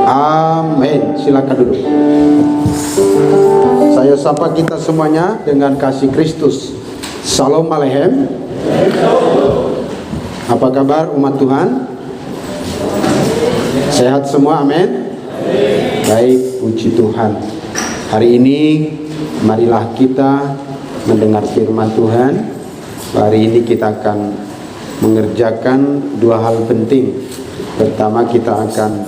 Amin. Silakan duduk. Saya sapa kita semuanya dengan kasih Kristus. Salam Aleichem. Apa kabar umat Tuhan? Sehat semua, amin. Baik, puji Tuhan. Hari ini marilah kita mendengar firman Tuhan. Hari ini kita akan mengerjakan dua hal penting. Pertama, kita akan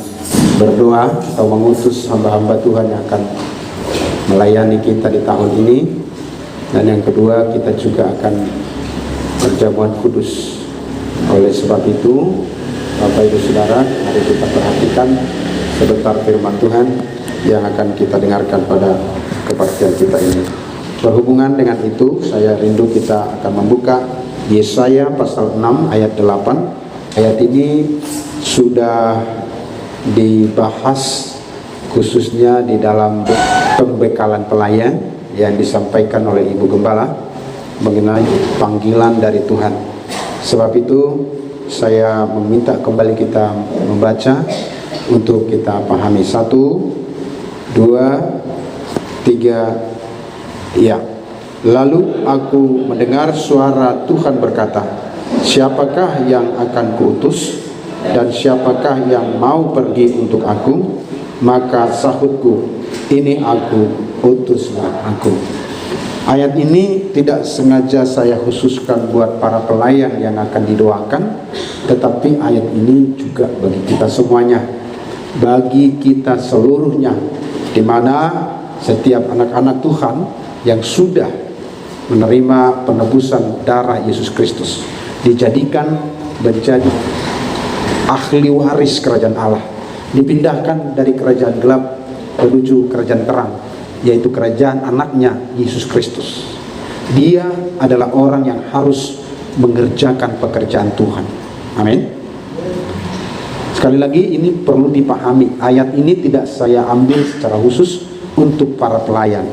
berdoa atau mengutus hamba-hamba Tuhan yang akan melayani kita di tahun ini. Dan yang kedua, kita juga akan perjamuan kudus. Oleh sebab itu, Bapak Ibu Saudara, mari kita perhatikan sebentar firman Tuhan yang akan kita dengarkan pada kebaktian kita ini. Berhubungan dengan itu, saya rindu kita akan membuka Yesaya pasal 6 ayat 8. Ayat ini sudah dibahas khususnya di dalam pembekalan pelayan yang disampaikan oleh Ibu Gembala mengenai panggilan dari Tuhan. Sebab itu saya meminta kembali kita membaca untuk kita pahami. 1, 2, 3, ya. Lalu aku mendengar suara Tuhan berkata, siapakah yang akan kuutus dan siapakah yang mau pergi untuk aku? Maka sahutku, ini aku, utuslah aku. Ayat ini tidak sengaja saya khususkan buat para pelayan yang akan didoakan, tetapi ayat ini juga bagi kita semuanya, bagi kita seluruhnya, di mana setiap anak-anak Tuhan yang sudah menerima penebusan darah Yesus Kristus dijadikan menjadi ahli waris kerajaan Allah, dipindahkan dari kerajaan gelap menuju kerajaan terang, yaitu kerajaan anaknya Yesus Kristus. Dia adalah orang yang harus mengerjakan pekerjaan Tuhan. Amin. Sekali lagi, ini perlu dipahami. Ayat ini tidak saya ambil secara khusus untuk para pelayan,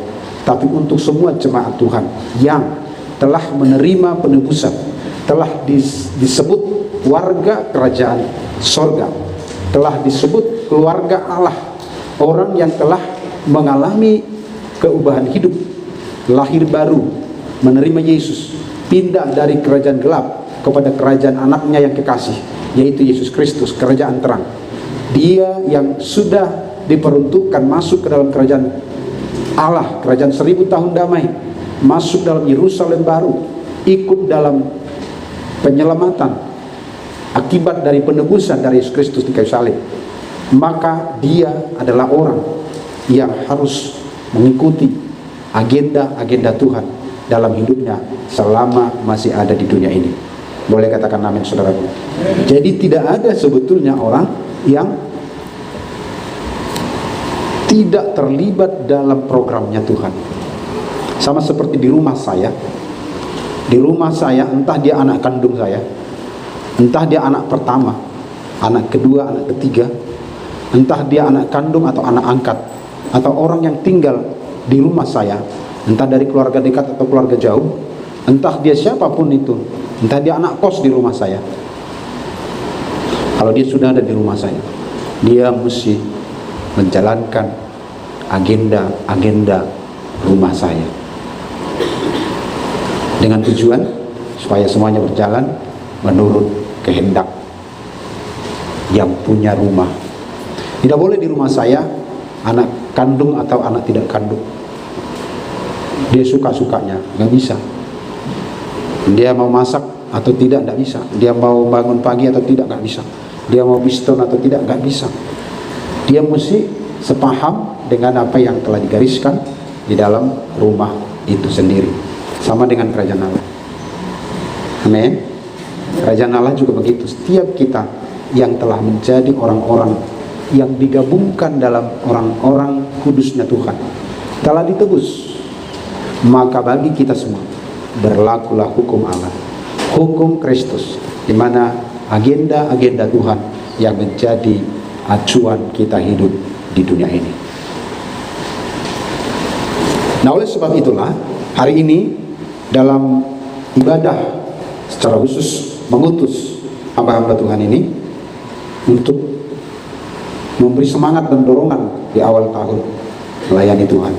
tapi untuk semua jemaat Tuhan yang telah menerima penebusan, telah disebut warga kerajaan sorga, telah disebut keluarga Allah, orang yang telah mengalami keubahan hidup, lahir baru, menerima Yesus, pindah dari kerajaan gelap kepada kerajaan anaknya yang kekasih, yaitu Yesus Kristus, kerajaan terang. Dia yang sudah diperuntukkan masuk ke dalam kerajaan Allah, kerajaan 1000 tahun damai, masuk dalam Yerusalem baru, ikut dalam penyelamatan akibat dari penebusan dari Yesus Kristus di kayu salib. Maka dia adalah orang yang harus mengikuti agenda-agenda Tuhan dalam hidupnya selama masih ada di dunia ini. Boleh katakan amin, saudaraku. Jadi tidak ada sebetulnya orang yang tidak terlibat dalam programnya Tuhan. Sama seperti di rumah saya. Di rumah saya, entah dia anak kandung saya, entah dia anak pertama, anak kedua, anak ketiga, entah dia anak kandung atau anak angkat, atau orang yang tinggal di rumah saya, entah dari keluarga dekat atau keluarga jauh, entah dia siapapun itu, entah dia anak kos di rumah saya. Kalau dia sudah ada di rumah saya, dia mesti menjalankan agenda-agenda rumah saya dengan tujuan supaya semuanya berjalan menurut kehendak yang punya rumah. Tidak boleh di rumah saya anak kandung atau anak tidak kandung dia suka-sukanya, nggak bisa. Dia mau masak atau tidak, nggak bisa. Dia mau bangun pagi atau tidak, nggak bisa. Dia mau piston atau tidak, nggak bisa. Dia mesti sepaham dengan apa yang telah digariskan di dalam rumah itu sendiri. Sama dengan kerajaan Allah. Amin. Kerajaan Allah juga begitu. Setiap kita yang telah menjadi orang-orang yang digabungkan dalam orang-orang kudusnya Tuhan, telah ditebus, maka bagi kita semua berlakulah hukum Allah, hukum Kristus, di mana agenda-agenda Tuhan yang menjadi acuan kita hidup di dunia ini. Nah, oleh sebab itulah hari ini dalam ibadah secara khusus mengutus hamba-hamba Tuhan ini untuk memberi semangat dan dorongan di awal tahun melayani Tuhan,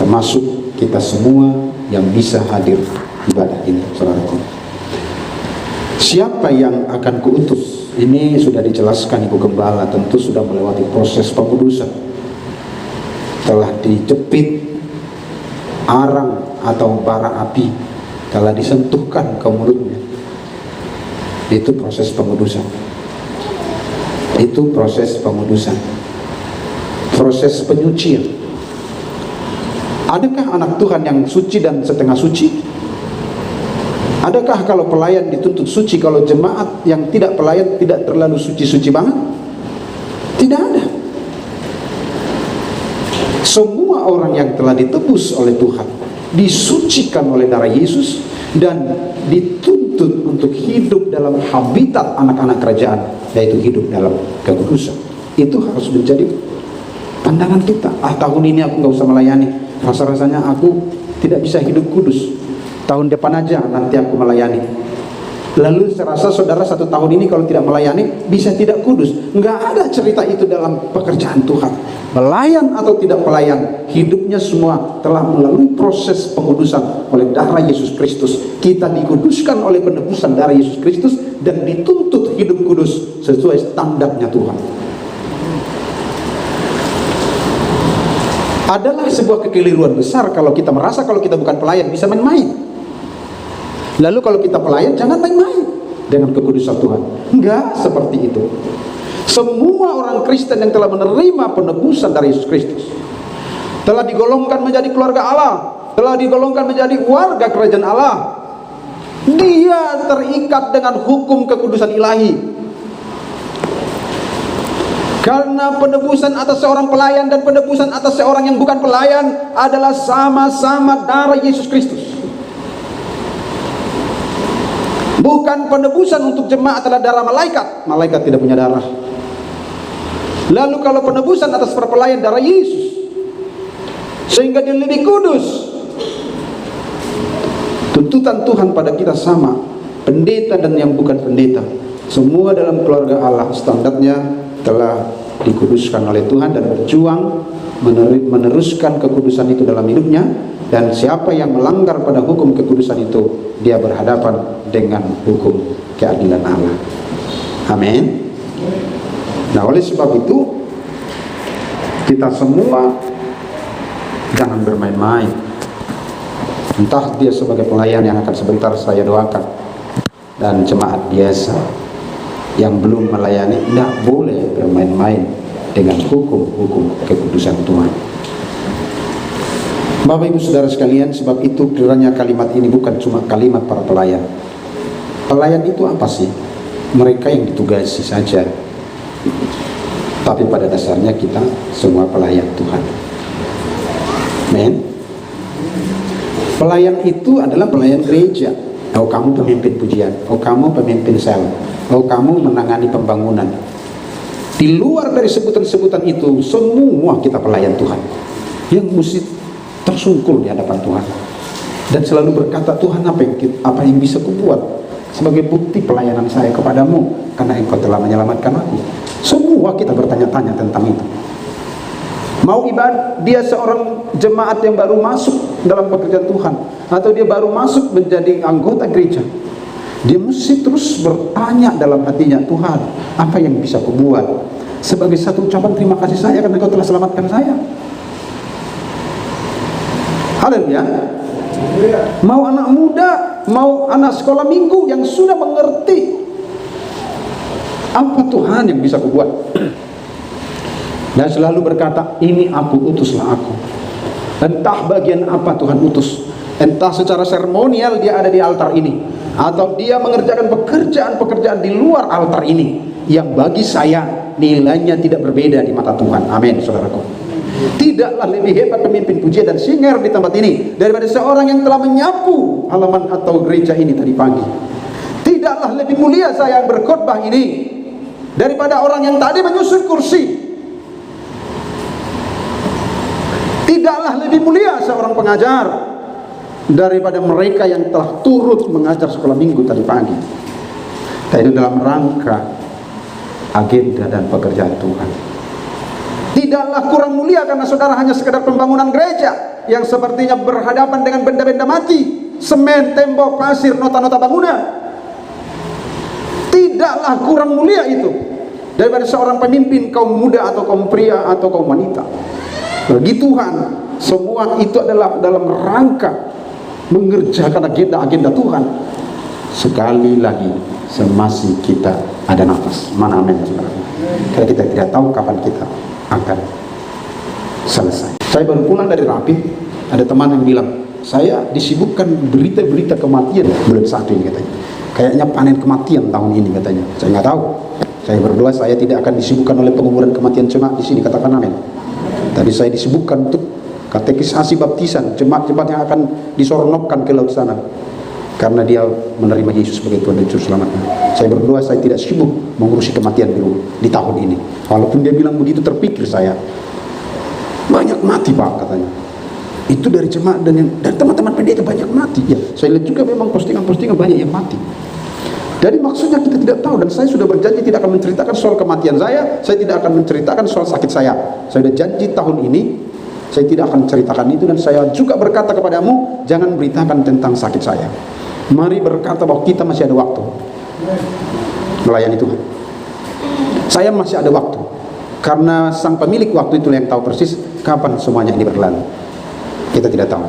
termasuk kita semua yang bisa hadir ibadah ini, saudaraku. Siapa yang akan kuutus? Ini sudah dijelaskan Ibu Gembala, tentu sudah melewati proses pengudusan. Telah dijepit arang atau bara api, telah disentuhkan ke mulutnya. Itu proses pengudusan. Itu proses pengudusan, proses penyucian. Adakah anak Tuhan yang suci dan setengah suci? Adakah kalau pelayan dituntut suci, kalau jemaat yang tidak pelayan tidak terlalu suci-suci banget? Tidak ada. Semua orang yang telah ditebus oleh Tuhan, disucikan oleh darah Yesus, dan dituntut untuk hidup dalam habitat anak-anak kerajaan, yaitu hidup dalam kekudusan. Itu harus menjadi pandangan kita. Tahun ini aku nggak usah melayani, rasa-rasanya aku tidak bisa hidup kudus. Tahun depan aja nanti aku melayani. Lalu serasa saudara 1 tahun ini kalau tidak melayani bisa tidak kudus. Nggak ada cerita itu dalam pekerjaan Tuhan. Melayan atau tidak pelayan, hidupnya semua telah melalui proses pengudusan oleh darah Yesus Kristus. Kita dikuduskan oleh penebusan darah Yesus Kristus dan dituntut hidup kudus sesuai standarnya Tuhan. Adalah sebuah kekeliruan besar kalau kita merasa kalau kita bukan pelayan bisa main-main. Lalu kalau kita pelayan jangan main-main dengan kekudusan Tuhan. Enggak seperti itu. Semua orang Kristen yang telah menerima penebusan dari Yesus Kristus telah digolongkan menjadi keluarga Allah, telah digolongkan menjadi warga kerajaan Allah. Dia terikat dengan hukum kekudusan ilahi. Karena penebusan atas seorang pelayan dan penebusan atas seorang yang bukan pelayan adalah sama-sama darah Yesus Kristus. Bukan penebusan untuk jemaat adalah darah malaikat. Malaikat tidak punya darah. Lalu kalau penebusan atas para pelayan darah Yesus, sehingga dia lebih kudus. Tuntutan Tuhan pada kita sama, pendeta dan yang bukan pendeta, semua dalam keluarga Allah standarnya telah dikuduskan oleh Tuhan dan berjuang meneruskan kekudusan itu dalam hidupnya. Dan siapa yang melanggar pada hukum kekudusan itu, dia berhadapan dengan hukum keadilan Allah. Amin. Nah, oleh sebab itu kita semua jangan bermain-main. Entah dia sebagai pelayan yang akan sebentar saya doakan, dan jemaat biasa yang belum melayani, tidak boleh bermain-main dengan hukum-hukum kekudusan Tuhan. Bapak Ibu Saudara sekalian, sebab itu kiranya kalimat ini bukan cuma kalimat para pelayan. Pelayan itu apa sih? Mereka yang ditugasi saja. Tapi pada dasarnya kita semua pelayan Tuhan. Amen. Pelayan itu adalah pelayan gereja. Oh, kamu pemimpin pujian. Oh, kamu pemimpin sel. Oh, kamu menangani pembangunan. Di luar dari sebutan-sebutan itu, semua kita pelayan Tuhan yang mesti tersungkul di hadapan Tuhan dan selalu berkata, Tuhan, apa yang bisa kubuat sebagai bukti pelayanan saya kepadamu, karena Engkau telah menyelamatkan aku. Semua kita bertanya-tanya tentang itu. Mau ibadah, dia seorang jemaat yang baru masuk dalam pekerjaan Tuhan, atau dia baru masuk menjadi anggota gereja, dia mesti terus bertanya dalam hatinya, Tuhan, apa yang bisa kubuat sebagai satu ucapan terima kasih saya karena Engkau telah selamatkan saya. Haleluya. Mau anak muda, mau anak sekolah minggu yang sudah mengerti apa Tuhan yang bisa kubuat, dan selalu berkata, ini aku, utuslah aku. Entah bagian apa Tuhan utus, entah secara seremonial dia ada di altar ini, atau dia mengerjakan pekerjaan-pekerjaan di luar altar ini, yang bagi saya nilainya tidak berbeda di mata Tuhan. Amin, saudaraku. Tidaklah lebih hebat pemimpin pujian dan singer di tempat ini daripada seorang yang telah menyapu halaman atau gereja ini tadi pagi. Tidaklah lebih mulia saya yang berkhotbah ini daripada orang yang tadi menyusun kursi. Tidaklah lebih mulia seorang pengajar daripada mereka yang telah turut mengajar sekolah minggu tadi pagi. Dan itu dalam rangka agenda dan pekerjaan Tuhan. Tidaklah kurang mulia karena saudara hanya sekedar pembangunan gereja yang sepertinya berhadapan dengan benda-benda mati, semen, tembok, pasir, nota-nota bangunan. Tidaklah kurang mulia itu daripada seorang pemimpin kaum muda atau kaum pria atau kaum wanita. Bagi Tuhan, semua itu adalah dalam rangka mengerjakan agenda-agenda Tuhan. Sekali lagi, semasih kita ada nafas. Mana amin, saudara? Karena kita tidak tahu kapan kita akan selesai. Saya baru pulang dari Rapi, ada teman yang bilang, saya disibukkan berita-berita kematian bulan 1 ini katanya. Kayaknya panen kematian tahun ini katanya. Saya nggak tahu. Saya berdoa saya tidak akan disibukkan oleh penguburan kematian jemaat di sini, katakan amin. Tapi saya disibukkan untuk katekisasi baptisan jemaat-jemaat yang akan disornokkan ke laut sana, karena dia menerima Yesus sebagai Tuhan dan Juru Selamatnya. Saya berdoa saya tidak sibuk mengurusi kematian dulu di tahun ini. Walaupun dia bilang begitu, terpikir saya, banyak mati Pak katanya. Itu dari jemaat dan teman-teman pendeta banyak mati. Ya, saya lihat juga memang postingan-postingan banyak yang mati. Jadi maksudnya kita tidak tahu, dan saya sudah berjanji tidak akan menceritakan soal kematian saya tidak akan menceritakan soal sakit saya. Saya sudah janji tahun ini saya tidak akan ceritakan itu, dan saya juga berkata kepadamu, jangan beritakan tentang sakit saya. Mari berkata bahwa kita masih ada waktu melayani Tuhan. Saya masih ada waktu, karena sang pemilik waktu itu yang tahu persis kapan semuanya ini berlalu. Kita tidak tahu.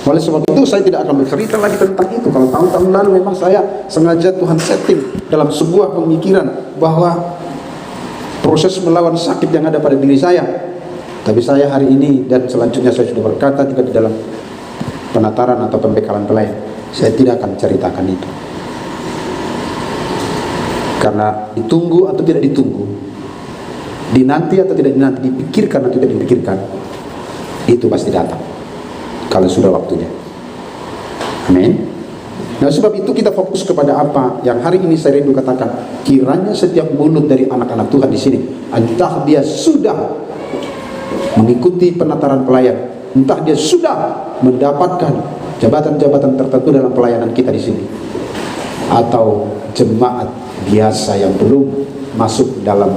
Oleh sebab itu saya tidak akan bercerita lagi tentang itu. Kalau tahun-tahun lalu memang saya sengaja Tuhan setting dalam sebuah pemikiran bahwa proses melawan sakit yang ada pada diri saya. Tapi saya hari ini dan selanjutnya saya sudah berkata juga di dalam penataran atau pembekalan pelayan, saya tidak akan ceritakan itu. Karena ditunggu atau tidak ditunggu, dinanti atau tidak dinanti, dipikirkan atau tidak dipikirkan, itu pasti datang kalau sudah waktunya. Amin. Nah, sebab itu kita fokus kepada apa yang hari ini saya rindu katakan. Kiranya setiap mulut dari anak-anak Tuhan di sini, entah dia sudah mengikuti penataran pelayan, entah dia sudah mendapatkan jabatan-jabatan tertentu dalam pelayanan kita di sini, atau jemaat biasa yang belum masuk dalam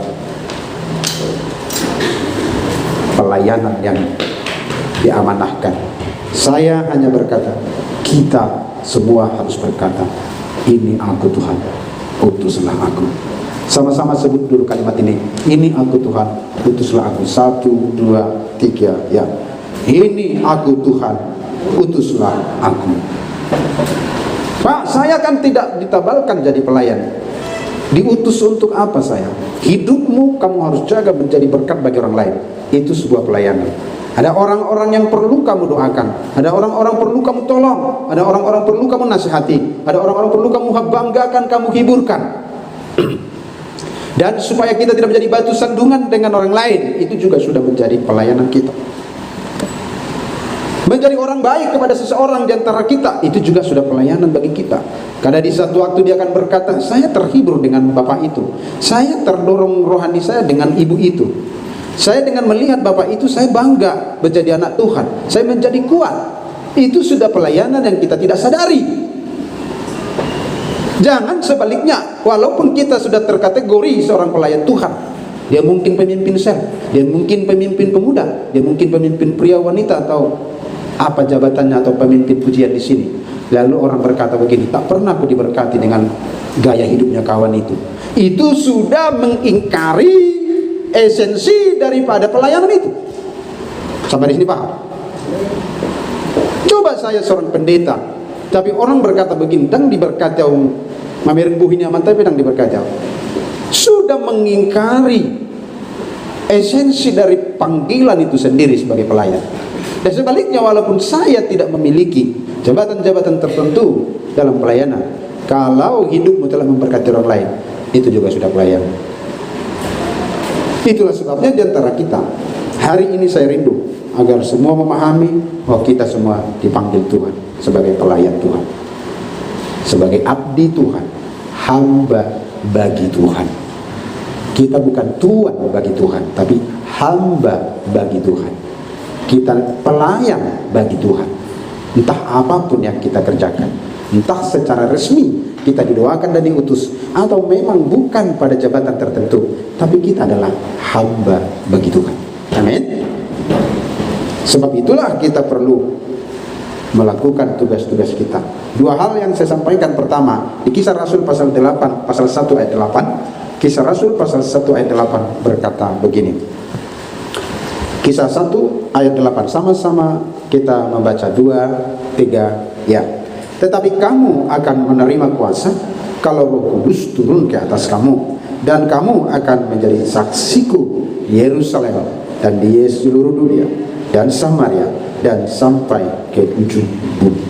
pelayanan yang diamanahkan. Saya hanya berkata, kita semua harus berkata, ini aku Tuhan, utuslah aku. Sama-sama sebut dulu kalimat ini. Ini aku Tuhan, utuslah aku. 1, 2, 3, ya. Ini aku Tuhan, utuslah aku. Pak, saya kan tidak ditabalkan jadi pelayan. Diutus untuk apa saya? Hidupmu kamu harus jaga menjadi berkat bagi orang lain. Itu sebuah pelayanan. Ada orang-orang yang perlu kamu doakan, ada orang-orang perlu kamu tolong, ada orang-orang perlu kamu nasihati, ada orang-orang perlu kamu banggakan, kamu hiburkan. Dan supaya kita tidak menjadi batu sandungan dengan orang lain, itu juga sudah menjadi pelayanan kita. Menjadi orang baik kepada seseorang di antara kita, itu juga sudah pelayanan bagi kita. Karena di satu waktu dia akan berkata, saya terhibur dengan bapak itu, saya terdorong rohani saya dengan ibu itu, saya dengan melihat bapak itu saya bangga menjadi anak Tuhan, saya menjadi kuat. Itu sudah pelayanan yang kita tidak sadari. Jangan sebaliknya, walaupun kita sudah terkategori seorang pelayan Tuhan, dia mungkin pemimpin sel, dia mungkin pemimpin pemuda, dia mungkin pemimpin pria wanita atau apa jabatannya atau pemimpin pujian di sini. Lalu orang berkata begini, tak pernah aku diberkati dengan gaya hidupnya kawan itu. Itu sudah mengingkari esensi daripada pelayanan itu. Sampai di sini paham? Coba saya seorang pendeta, tapi orang berkata begini, dan diberkati mamerin buhini aman tapi dan diberkati, sudah mengingkari esensi dari panggilan itu sendiri sebagai pelayan. Dan sebaliknya, walaupun saya tidak memiliki jabatan-jabatan tertentu dalam pelayanan, kalau hidupmu telah memberkati orang lain, itu juga sudah pelayanan. Itulah sebabnya di antara kita hari ini saya rindu agar semua memahami bahwa kita semua dipanggil Tuhan sebagai pelayan Tuhan, sebagai abdi Tuhan, hamba bagi Tuhan. Kita bukan tuan bagi Tuhan, tapi hamba bagi Tuhan. Kita pelayan bagi Tuhan. Entah apapun yang kita kerjakan, entah secara resmi kita didoakan dan diutus, atau memang bukan pada jabatan tertentu, tapi kita adalah hamba bagi Tuhan. Amin. Sebab itulah kita perlu melakukan tugas-tugas kita. Dua hal yang saya sampaikan. Pertama, di Kisah Rasul pasal 8, pasal 1 ayat 8. Kisah Rasul pasal 1 ayat 8 berkata begini. Kisah 1 ayat 8, sama-sama kita membaca 2, 3, ya. Tetapi kamu akan menerima kuasa kalau Roh Kudus turun ke atas kamu, dan kamu akan menjadi saksiku di Yerusalem dan di seluruh dunia dan Samaria dan sampai ke ujung bumi.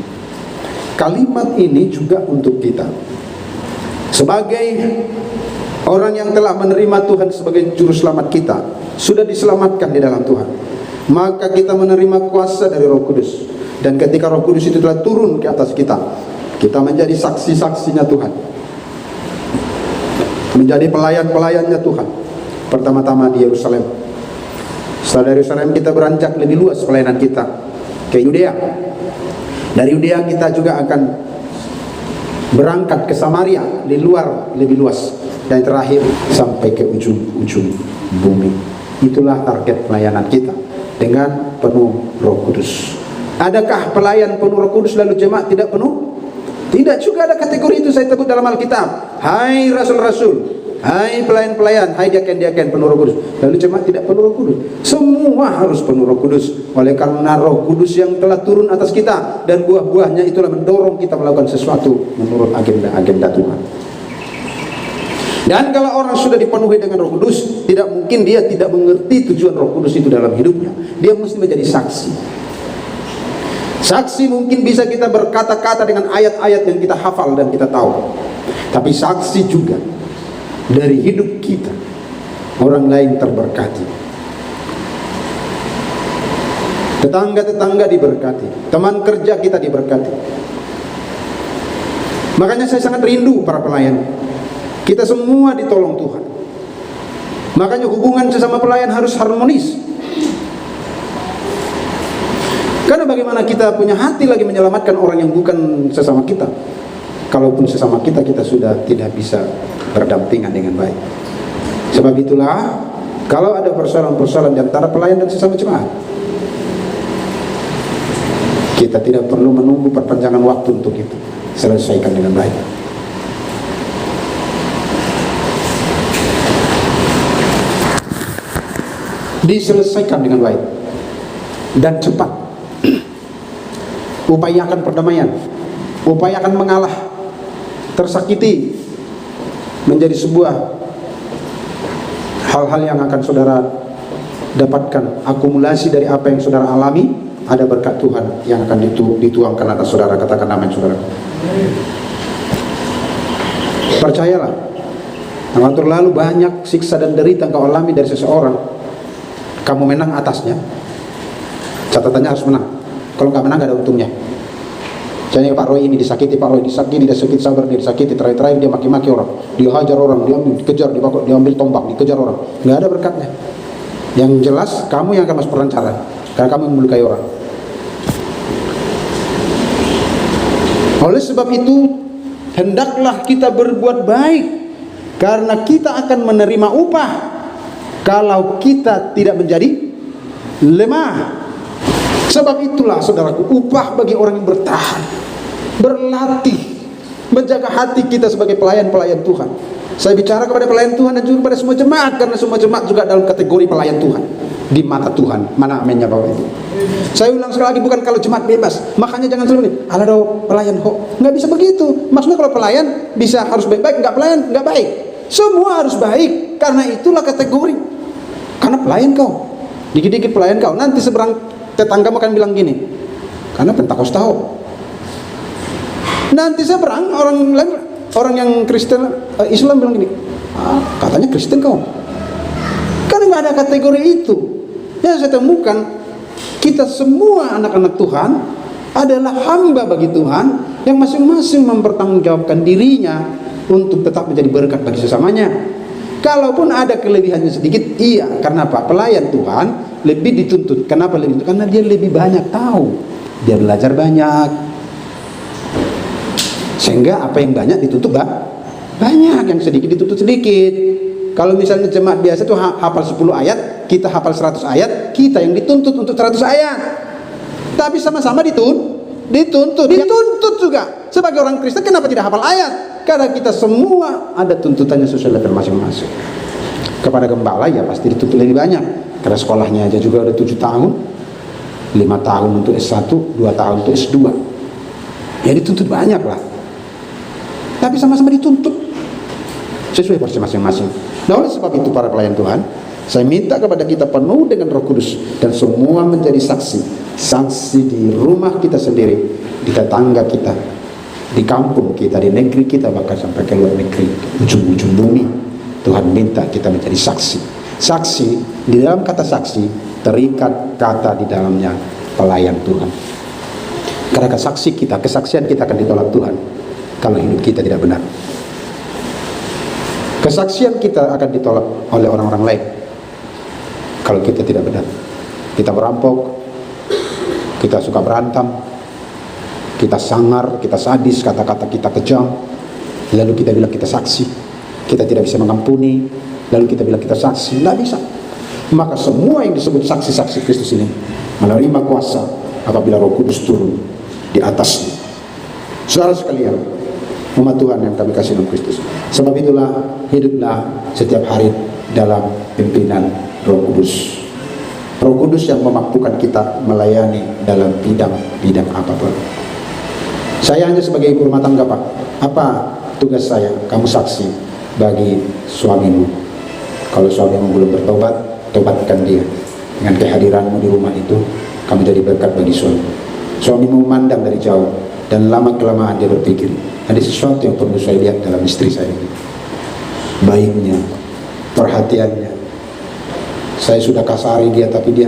Kalimat ini juga untuk kita sebagai orang yang telah menerima Tuhan sebagai juru selamat kita, sudah diselamatkan di dalam Tuhan, maka kita menerima kuasa dari Roh Kudus. Dan ketika Roh Kudus itu telah turun ke atas kita, kita menjadi saksi-saksinya Tuhan, menjadi pelayan-pelayannya Tuhan. Pertama-tama di Yerusalem. Setelah dari Yerusalem kita beranjak lebih luas pelayanan kita ke Yudea. Dari Yudea kita juga akan berangkat ke Samaria, di luar lebih luas, dan terakhir sampai ke ujung-ujung bumi. Itulah target pelayanan kita dengan penuh Roh Kudus. Adakah pelayan penuh Roh Kudus lalu jemaat tidak penuh? Tidak juga ada kategori itu saya sebut dalam Alkitab. Hai rasul-rasul, hai pelayan-pelayan, hai diaken-diaken penuh Roh Kudus, lalu jemaat tidak penuh Roh Kudus. Semua harus penuh Roh Kudus. Oleh karena Roh Kudus yang telah turun atas kita, dan buah-buahnya itulah mendorong kita melakukan sesuatu menurut agenda-agenda Tuhan. Dan kalau orang sudah dipenuhi dengan Roh Kudus, tidak mungkin dia tidak mengerti tujuan Roh Kudus itu dalam hidupnya. Dia mesti menjadi saksi. Saksi mungkin bisa kita berkata-kata dengan ayat-ayat yang kita hafal dan kita tahu, tapi saksi juga dari hidup kita, orang lain terberkati, tetangga-tetangga diberkati, teman kerja kita diberkati. Makanya saya sangat rindu para pelayan, kita semua ditolong Tuhan. Makanya hubungan sesama pelayan harus harmonis. Karena bagaimana kita punya hati lagi menyelamatkan orang yang bukan sesama kita, kalaupun sesama kita, kita sudah tidak bisa berdampingan dengan baik. Sebab itulah, kalau ada persoalan-persoalan di antara pelayan dan sesama jemaat, kita tidak perlu menunggu perpanjangan waktu untuk itu, selesaikan dengan baik. Diselesaikan dengan baik dan cepat. Upayakan perdamaian, upayakan mengalah tersakiti, menjadi sebuah hal-hal yang akan saudara dapatkan akumulasi dari apa yang saudara alami. Ada berkat Tuhan yang akan dituangkan atas saudara. Katakan amin saudara. Percayalah, kalau terlalu banyak siksa dan derita kau alami dari seseorang, kamu menang atasnya, catatannya harus menang. Kalau nggak menang, nggak ada untungnya. Misalnya Pak Roy ini disakiti, Pak Roy disakiti, sabar, dia disakiti, terakhir dia maki-maki orang, dia hajar orang, dia dikejar, dia ambil tombak, dikejar orang, nggak ada berkatnya. Yang jelas kamu yang akan masuk perancaran, karena kamu melukai orang. Oleh sebab itu, hendaklah kita berbuat baik, karena kita akan menerima upah kalau kita tidak menjadi lemah. Sebab itulah saudaraku, upah bagi orang yang bertahan, berlatih, menjaga hati kita sebagai pelayan-pelayan Tuhan. Saya bicara kepada pelayan Tuhan dan juga kepada semua jemaat, karena semua jemaat juga dalam kategori pelayan Tuhan di mata Tuhan. Mana aminnya Bapak Ibu? Saya ulang sekali lagi, bukan kalau jemaat bebas. Makanya jangan selalu ini, ala do pelayan ho. Nggak bisa begitu. Maksudnya kalau pelayan bisa harus baik-baik, nggak pelayan nggak baik. Semua harus baik, karena itulah kategori. Karena pelayan kau, dikit-dikit pelayan kau. Nanti seberang tetanggamu akan bilang gini, karena Pentakosta nanti seberang orang yang Kristen Islam bilang gini, katanya Kristen kau. Karena nggak ada kategori itu. Yang saya temukan, kita semua anak-anak Tuhan adalah hamba bagi Tuhan, yang masing-masing mempertanggungjawabkan dirinya untuk tetap menjadi berkat bagi sesamanya. Kalaupun ada kelebihannya sedikit, iya. Karena apa? Pelayan Tuhan lebih dituntut. Kenapa lebih dituntut? Karena dia lebih banyak tahu, dia belajar banyak. Sehingga apa yang banyak dituntut banyak, yang sedikit dituntut sedikit. Kalau misalnya jemaat biasa tuh hafal 10 ayat, kita hafal 100 ayat, kita yang dituntut untuk 100 ayat. Tapi sama-sama dituntut juga. Sebagai orang Kristen kenapa tidak hafal ayat? Karena kita semua ada tuntutannya sesuai level masing-masing. Kepada gembala ya pasti dituntut lebih banyak, karena sekolahnya aja juga udah 7 tahun, 5 tahun untuk S1, 2 tahun untuk S2. Ya dituntut banyak lah. Tapi sama-sama dituntut sesuai porsi masing-masing. Nah, oleh sebab itu para pelayan Tuhan, saya minta kepada kita penuh dengan Roh Kudus dan semua menjadi saksi di rumah kita sendiri, di tetangga kita, di kampung kita, di negeri kita, bahkan sampai ke luar negeri, ujung-ujung bumi. Tuhan minta kita menjadi saksi. Di dalam kata saksi terikat kata di dalamnya pelayan Tuhan. Karena kesaksian kita akan ditolak Tuhan kalau hidup kita tidak benar. Kesaksian kita akan ditolak oleh orang-orang lain kalau kita tidak benar. Kita merampok, kita suka berantem, kita sangar, kita sadis, kata-kata kita kejam, lalu kita bilang kita saksi. Kita tidak bisa mengampuni, lalu kita bilang kita saksi. Tidak bisa. Maka semua yang disebut saksi-saksi Kristus ini menerima kuasa apabila Roh Kudus turun di atasnya. Saudara sekalian, umat Tuhan yang kami kasih dalam Kristus, sebab itulah hiduplah setiap hari dalam pimpinan Roh Kudus. Roh Kudus yang memampukan kita melayani dalam bidang apapun. Saya hanya sebagai ibu rumah tangga, Pak. Apa tugas saya? Kamu saksi bagi suamimu. Kalau suamimu belum bertobat, tobatkan dia. Dengan kehadiranmu di rumah itu, kamu jadi berkat bagi suami. Suamimu memandang dari jauh, dan lama-kelamaan dia berpikir, ada sesuatu yang perlu saya lihat dalam istri saya ini. Baiknya, perhatiannya. Saya sudah kasari dia, tapi dia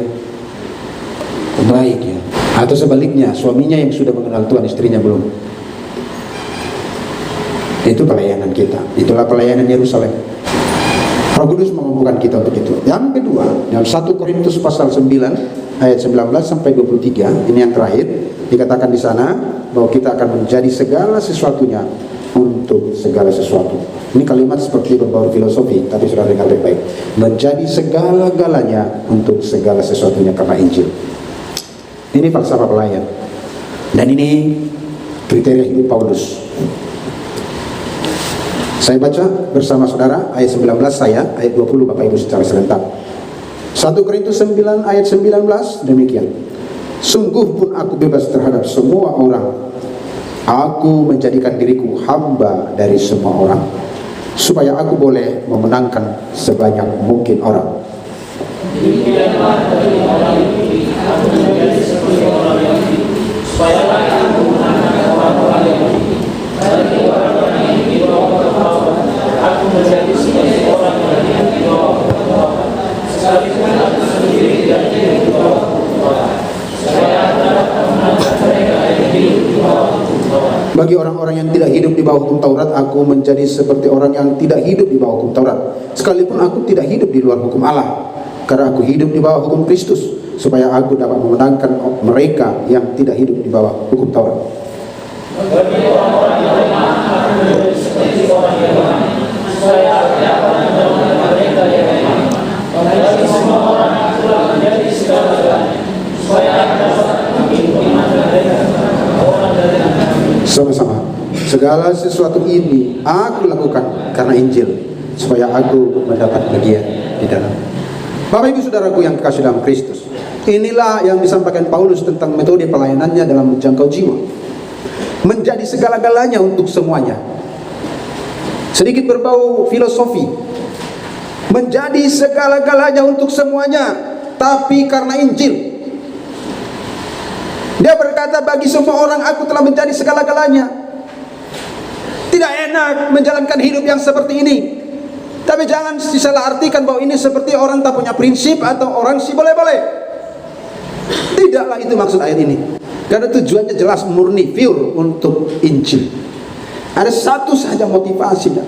baik ya. Atau sebaliknya, suaminya yang sudah mengenal Tuhan, istrinya belum. Itu pelayanan kita. Itulah pelayanan Yerusalem. Roh Kudus memampukan kita untuk itu. Yang kedua, dalam 1 Korintus pasal 9 ayat 19 sampai 23, ini yang terakhir, dikatakan di sana bahwa kita akan menjadi segala sesuatunya untuk segala sesuatu. Ini kalimat seperti berbau filosofi, tapi sudah dengar baik-baik. Menjadi segala-galanya untuk segala sesuatunya karena Injil. Ini falsafah pelayan. Dan ini kriteria hidup Paulus. Saya baca bersama saudara ayat 19 saya, ayat 20 Bapak Ibu secara serentak. 1 Korintus 9 ayat 19 demikian. Sungguh pun aku bebas terhadap semua orang. Aku menjadikan diriku hamba dari semua orang, supaya aku boleh memenangkan sebanyak mungkin orang. Bagi orang-orang yang tidak hidup di bawah hukum Taurat, aku menjadi seperti orang yang tidak hidup di bawah hukum Taurat. Sekalipun aku tidak hidup di luar hukum Allah, karena aku hidup di bawah hukum Kristus, supaya aku dapat memenangkan mereka yang tidak hidup di bawah hukum Taurat. Bagi orang-orang yang lemah, aku menjadi seperti orang yang lemah, supaya aku dapat memenangkan mereka yang lemah. Bagi semua orang aku telah menjadi segala-galanya, supaya aku dapat memenangkan mereka orang dari sama-sama. Segala sesuatu ini aku lakukan karena Injil, supaya aku mendapat bagian di dalam. Bapak Ibu Saudaraku yang kekasih dalam Kristus, inilah yang disampaikan Paulus tentang metode pelayanannya dalam menjangkau jiwa. Menjadi segala-galanya untuk semuanya. Sedikit berbau filosofi. Menjadi segala-galanya untuk semuanya, tapi karena Injil. Dia berkata, bagi semua orang aku telah menjadi segala-galanya. Tidak enak menjalankan hidup yang seperti ini. Tapi jangan disalah artikan bahwa ini seperti orang tak punya prinsip atau orang si boleh-boleh. Tidaklah itu maksud ayat ini. Karena tujuannya jelas murni, pure untuk Injil. Ada satu saja motivasinya.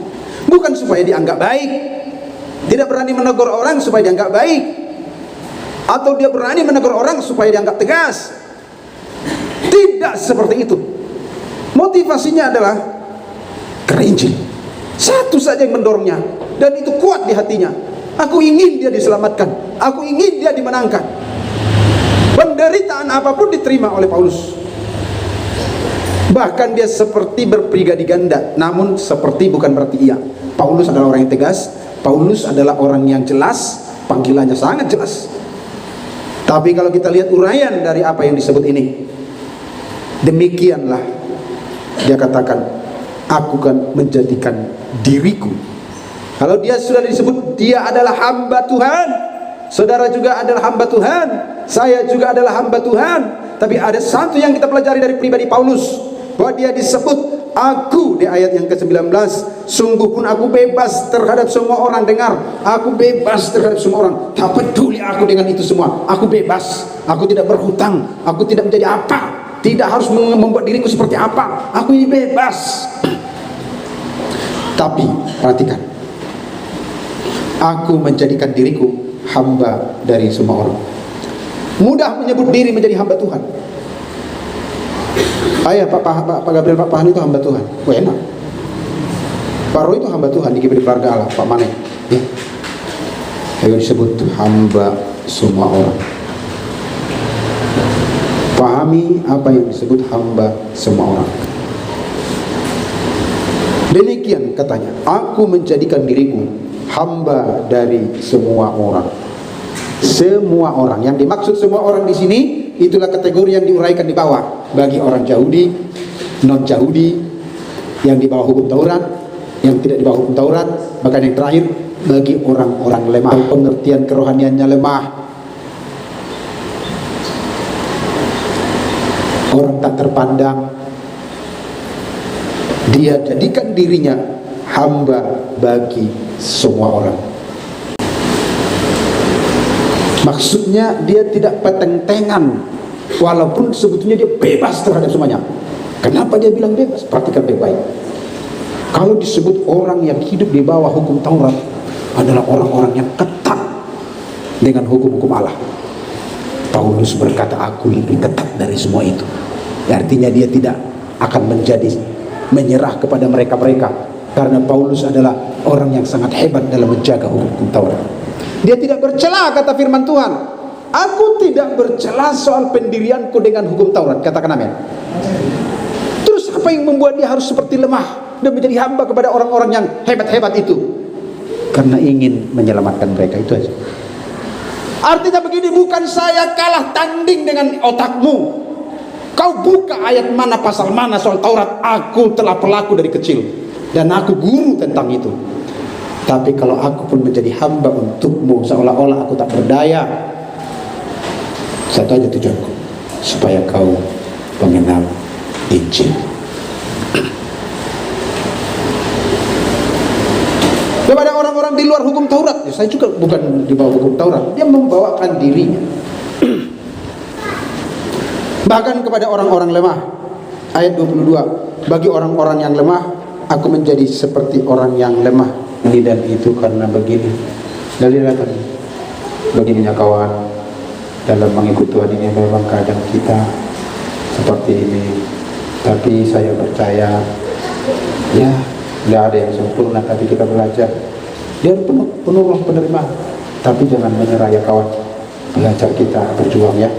Bukan supaya dianggap baik. Tidak berani menegur orang supaya dianggap baik. Atau dia berani menegur orang supaya dianggap tegas. Tidak seperti itu. Motivasinya adalah karena Injil. Satu saja yang mendorongnya, dan itu kuat di hatinya. Aku ingin dia diselamatkan, aku ingin dia dimenangkan. Penderitaan apapun diterima oleh Paulus. Bahkan dia seperti berpribadi ganda, namun seperti bukan berarti iya. Paulus adalah orang yang tegas, Paulus adalah orang yang jelas, panggilannya sangat jelas. Tapi kalau kita lihat uraian dari apa yang disebut ini, demikianlah dia katakan, aku kan menjadikan diriku. Kalau dia sudah disebut dia adalah hamba Tuhan, saudara juga adalah hamba Tuhan, saya juga adalah hamba Tuhan. Tapi ada satu yang kita pelajari dari pribadi Paulus, bahwa dia disebut aku di ayat yang ke-19, sungguh pun aku bebas terhadap semua orang. Dengar, aku bebas terhadap semua orang, tak peduli aku dengan itu semua. Aku bebas, aku tidak berhutang, aku tidak menjadi apa, tidak harus membuat diriku seperti apa, aku ini bebas. Tapi perhatikan, aku menjadikan diriku hamba dari semua orang. Mudah menyebut diri menjadi hamba Tuhan. Ayah Pak Gabriel, Pak Pahan itu hamba Tuhan. Wah, enak. Pak Roy itu hamba Tuhan di GBD Keluarga Allah. Pak Mane, ya. Ayo disebut hamba semua orang. Pahami apa yang disebut hamba semua orang. Demikian katanya, aku menjadikan diriku hamba dari semua orang. Semua orang, yang dimaksud semua orang di sini itulah kategori yang diuraikan di bawah. Bagi orang Yahudi, non Yahudi, yang di bawah hukum Taurat, yang tidak di bawah hukum Taurat, bahkan yang terakhir bagi orang-orang lemah, pengertian kerohaniannya lemah, orang tak terpandang. Dia jadikan dirinya hamba bagi semua orang. Maksudnya dia tidak peteng-tengan, walaupun sebetulnya dia bebas terhadap semuanya. Kenapa dia bilang bebas? Perhatikan baik-baik. Kalau disebut orang yang hidup di bawah hukum Taurat adalah orang-orang yang ketat dengan hukum-hukum Allah. Paulus berkata, aku lebih ketat dari semua itu. Artinya dia tidak akan menyerah kepada mereka-mereka, karena Paulus adalah orang yang sangat hebat dalam menjaga hukum Taurat. Dia tidak bercela, kata firman Tuhan. Aku tidak bercela soal pendirianku dengan hukum Taurat. Katakan amin. Terus apa yang membuat dia harus seperti lemah dan menjadi hamba kepada orang-orang yang hebat-hebat itu? Karena ingin menyelamatkan mereka, itu aja. Artinya begini, bukan saya kalah tanding dengan otakmu. Kau buka ayat mana, pasal mana soal Taurat, aku telah pelaku dari kecil dan aku guru tentang itu. Tapi kalau aku pun menjadi hamba untukmu, seolah-olah aku tak berdaya. Satu aja tujuanku, supaya kau mengenal Injil. Kepada orang-orang di luar hukum Taurat, ya saya juga bukan di bawah hukum Taurat, dia membawakan dirinya. Bahkan kepada orang-orang lemah, ayat 22, bagi orang-orang yang lemah, aku menjadi seperti orang yang lemah. Ini dan itu karena begini. Dalilnya tadi, begininya kawan, dalam mengikuti Tuhan ini memang kadang kita seperti ini. Tapi saya percaya, ya, tidak ada yang sempurna, tapi kita belajar. Dia penuh roh penerima. Tapi jangan menyerah ya kawan. Belajar kita berjuang ya.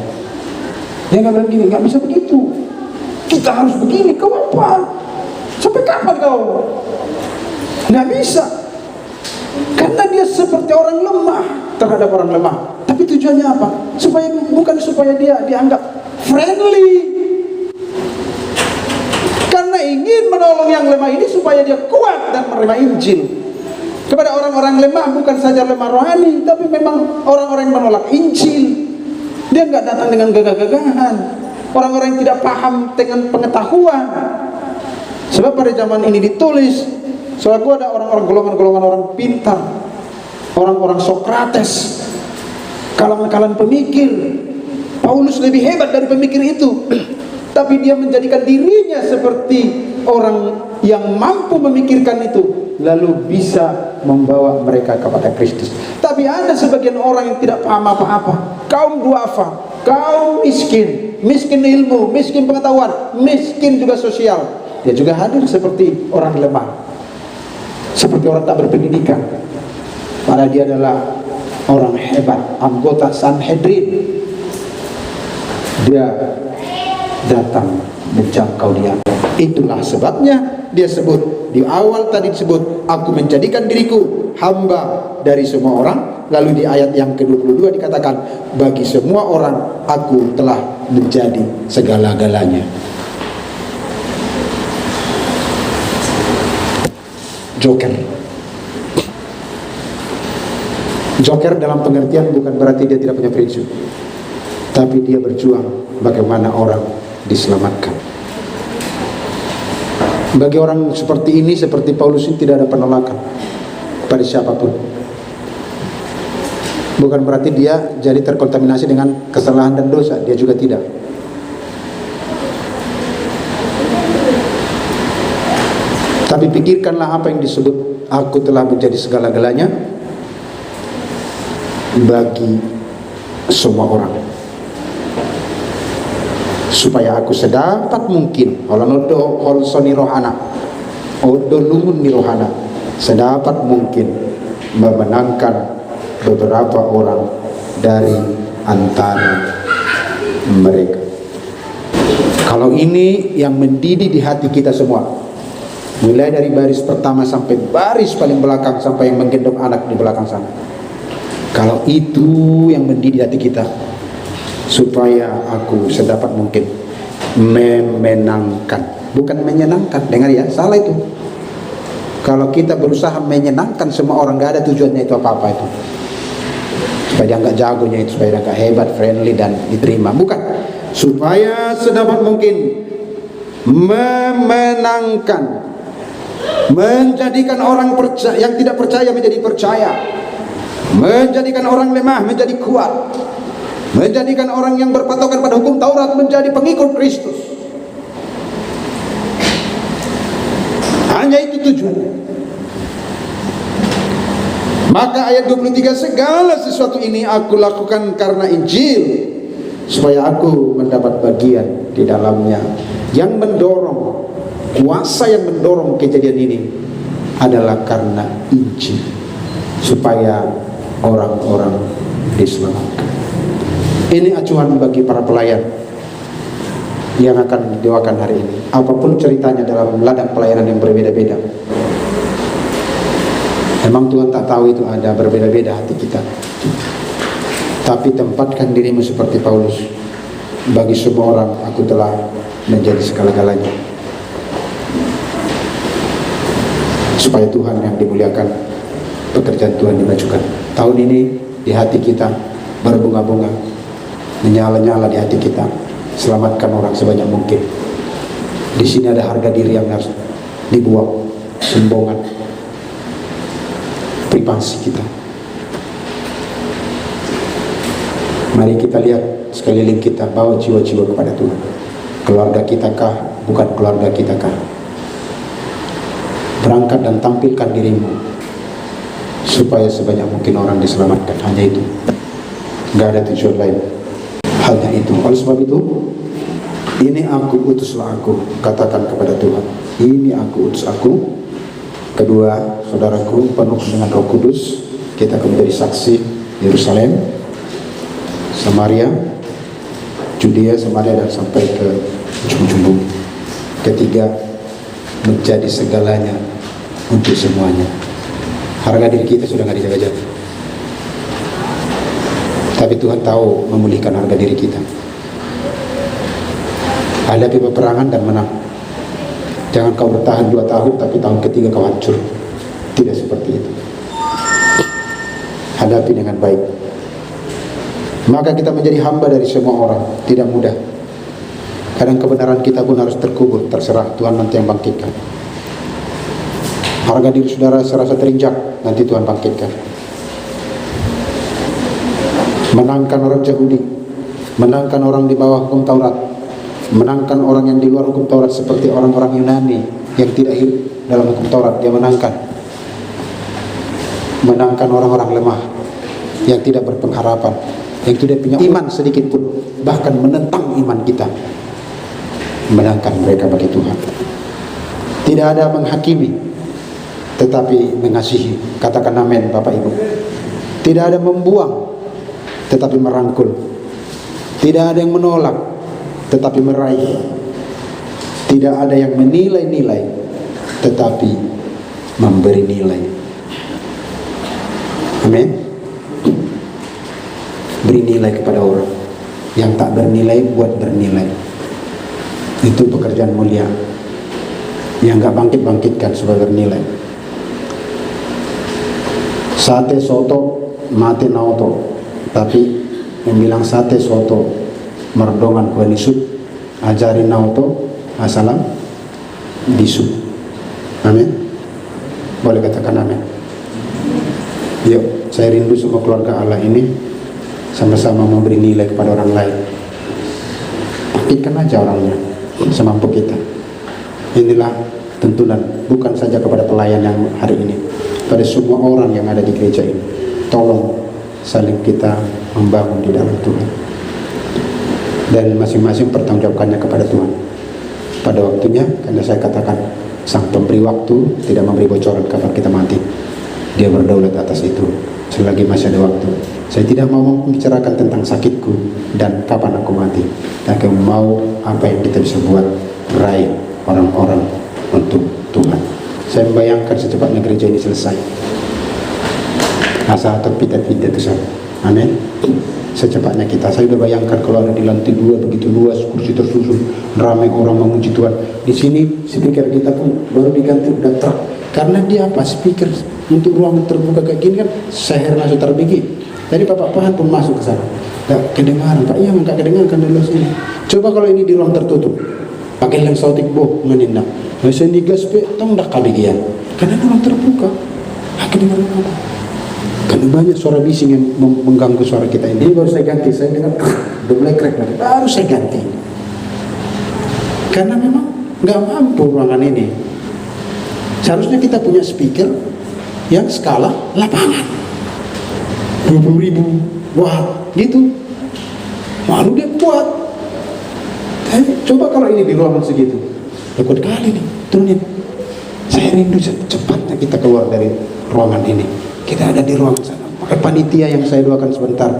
Dia nggak bilang gini, nggak bisa begitu. Kita harus begini, kau apa? Sampai kapan kau? Nggak bisa. Karena dia seperti orang lemah terhadap orang lemah. Tapi tujuannya apa? Bukan supaya dia dianggap friendly. Karena ingin menolong yang lemah ini supaya dia kuat dan menerima Injil. Kepada orang-orang lemah, bukan saja lemah rohani, tapi memang orang-orang yang menolak Injil. Dia nggak datang dengan gagah-gagahan. Orang-orang yang tidak paham dengan pengetahuan. Sebab pada zaman ini ditulis, soalnya ada orang-orang golongan-golongan orang pintar, orang-orang Sokrates, kalangan-kalangan pemikir. Paulus lebih hebat dari pemikir itu. Tapi dia menjadikan dirinya seperti orang yang mampu memikirkan itu, lalu bisa membawa mereka kepada Kristus. Tapi ada sebagian orang yang tidak paham apa-apa, kaum duafa, kaum miskin ilmu, miskin pengetahuan, miskin juga sosial. dia juga hadir seperti orang lemah, seperti orang tak berpendidikan. Padahal dia adalah orang hebat, anggota Sanhedrin. Dia datang menjangkau dia. Itulah sebabnya dia sebut di awal tadi disebut, aku menjadikan diriku hamba dari semua orang. Lalu di ayat yang ke-22 dikatakan, bagi semua orang aku telah menjadi segala-galanya. Joker. Joker dalam pengertian bukan berarti dia tidak punya prinsip, tapi dia berjuang bagaimana orang diselamatkan. Bagi orang seperti ini, seperti Paulus, ini tidak ada penolakan pada siapapun. Bukan berarti dia jadi terkontaminasi dengan kesalahan dan dosa, dia juga tidak. Tapi pikirkanlah apa yang disebut aku telah menjadi segala-galanya bagi semua orang, supaya aku sedapat mungkin holanodo holsoni rohana odo lumun ni rohana, sedapat mungkin memenangkan beberapa orang dari antara mereka. Kalau ini yang mendidih di hati kita semua, mulai dari baris pertama sampai baris paling belakang, sampai yang menggendong anak di belakang sana, kalau itu yang mendidih hati kita, supaya aku sedapat mungkin memenangkan, bukan menyenangkan. Dengar ya, salah itu. Kalau kita berusaha menyenangkan semua orang, gak ada tujuannya itu apa-apa itu. Supaya dia nggak jagonya itu, supaya dia nggak hebat, friendly dan diterima. Bukan. Supaya sedapat mungkin memenangkan, menjadikan orang yang tidak percaya menjadi percaya, menjadikan orang lemah menjadi kuat, menjadikan orang yang berpatokan pada hukum Taurat menjadi pengikut Kristus. Hanya itu tujuannya. Maka ayat 23, segala sesuatu ini aku lakukan karena Injil, supaya aku mendapat bagian di dalamnya. Yang mendorong, kuasa yang mendorong kejadian ini adalah karena Injil, supaya orang-orang diselamatkan. Ini acuan bagi para pelayan yang akan didoakan hari ini, apapun ceritanya dalam ladang pelayanan yang berbeda-beda. Memang Tuhan tak tahu itu ada berbeda-beda hati kita, tapi tempatkan dirimu seperti Paulus, bagi semua orang aku telah menjadi segala-galanya, supaya Tuhan yang dimuliakan, pekerjaan Tuhan dimajukan. Tahun ini di hati kita berbunga-bunga, menyala-nyala di hati kita. Selamatkan orang sebanyak mungkin. Di sini ada harga diri yang harus dibuang, sombongan, privasi kita. Mari kita lihat sekeliling kita, bawa jiwa-jiwa kepada Tuhan. Keluarga kita kah? Bukan keluarga kita kah? Berangkat dan tampilkan dirimu, supaya sebanyak mungkin orang diselamatkan. Hanya itu, gak ada tujuan lain. Hanya itu. Oleh sebab itu, ini aku, utuslah aku. Katakan kepada Tuhan, ini aku, utus aku. Kedua, saudaraku, penuh dengan Roh Kudus, kita akan menjadi saksi Yerusalem, Samaria, Judea, Samaria, dan sampai ke ujung-ujung bumi. Ketiga, menjadi segalanya untuk semuanya. Harga diri kita sudah gak dijaga-jaga, tapi Tuhan tahu memulihkan harga diri kita. Hadapi peperangan dan menang. Jangan kau bertahan 2 tahun tapi tahun ketiga kau hancur. Tidak seperti itu. Hadapi dengan baik. Maka kita menjadi hamba dari semua orang. Tidak mudah. Kadang kebenaran kita pun harus terkubur. Terserah, Tuhan nanti yang bangkitkan. Harga diri saudara serasa terinjak, nanti Tuhan bangkitkan. Menangkan orang Yahudi, menangkan orang di bawah hukum Taurat, menangkan orang yang di luar hukum Taurat, seperti orang-orang Yunani yang tidak hidup dalam hukum Taurat. Dia menangkan orang-orang lemah yang tidak berpengharapan, yang tidak punya iman sedikit pun, bahkan menentang iman kita. Menangkan mereka bagi Tuhan. Tidak ada menghakimi, tetapi mengasihi. Katakan amin Bapak Ibu. Tidak ada membuang, tetapi merangkul. Tidak ada yang menolak, tetapi meraih. Tidak ada yang menilai-nilai, tetapi memberi nilai. Amin. Beri nilai kepada orang. Yang tak bernilai, buat bernilai. Itu pekerjaan mulia yang gak bangkit-bangkitkan supaya bernilai. Sate soto mate naoto, tapi yang bilang sate soto merdongan kue nisut, ajari naoto asalam bisu. Amin. Boleh katakan amin. Yuk, saya rindu semua keluarga Allah ini sama-sama memberi nilai kepada orang lain. Bangkitkan aja orangnya semampu kita. Inilah tuntunan bukan saja kepada pelayan yang hari ini, pada semua orang yang ada di gereja ini. Tolong saling kita membangun di dalam Tuhan, dan masing-masing pertanggungjawabkannya kepada Tuhan pada waktunya. Karena saya katakan, Sang Pemberi waktu tidak memberi bocoran kapan kita mati. Dia berdaulat atas itu selagi masih ada waktu. Saya tidak mau membicarakan tentang sakitku dan kapan aku mati. Tapi mau apa yang kita bisa buat meraih orang-orang untuk Tuhan. Saya membayangkan secepatnya gereja ini selesai. Asal terpindah-pindah itu saja. Amin. Secepatnya kita. Saya sudah bayangkan kalau ada di lantai 2 begitu luas, kursi tersusun, ramai orang memuji Tuhan. Di sini speaker kita pun baru diganti udah truk. Karena dia apa? Speaker untuk ruang terbuka kayak gini kan seher langsung terbigi. Jadi Bapak Pahat pun masuk ke sana. Gak kedengaran Pak, iya gak kedengaran kan dulu sini. Coba kalau ini di ruang tertutup, pakai lens sautik boh menindak. Saya digas pe, tong dak kabigian. Karena ruang terbuka, kedengaran apa? Karena banyak suara bising yang mengganggu suara kita ini. Baru saya ganti, saya dengar double crack lagi. Baru saya ganti. Karena memang nggak mampu ruangan ini. Seharusnya kita punya speaker yang skala lapangan 20.000 watt gitu. Malu dia kuat. Coba kalau ini di ruangan segitu, takut kali nih turunin. Saya rindu cepatnya kita keluar dari ruangan ini. Kita ada di ruangan sana. Maka panitia yang saya doakan sebentar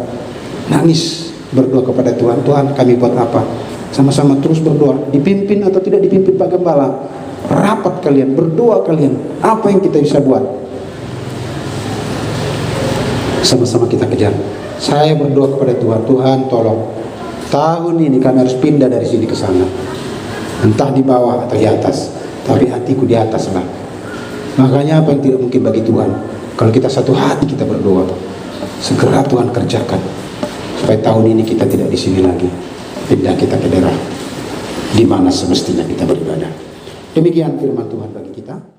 nangis berdoa kepada Tuhan. Tuhan, kami buat apa? Sama-sama terus berdoa. Dipimpin atau tidak dipimpin Pak Gembala, rapat kalian, berdoa kalian. Apa yang kita bisa buat? Sama-sama kita kejar. Saya berdoa kepada Tuhan. Tuhan, tolong tahun ini kami harus pindah dari sini ke sana. Entah di bawah atau di atas. Tapi hatiku di atas lah. Makanya apa yang tidak mungkin bagi Tuhan? Kalau kita satu hati kita berdoa, segera Tuhan kerjakan supaya tahun ini kita tidak di sini lagi, pindah kita ke daerah di mana semestinya kita beribadah. Demikian firman Tuhan bagi kita.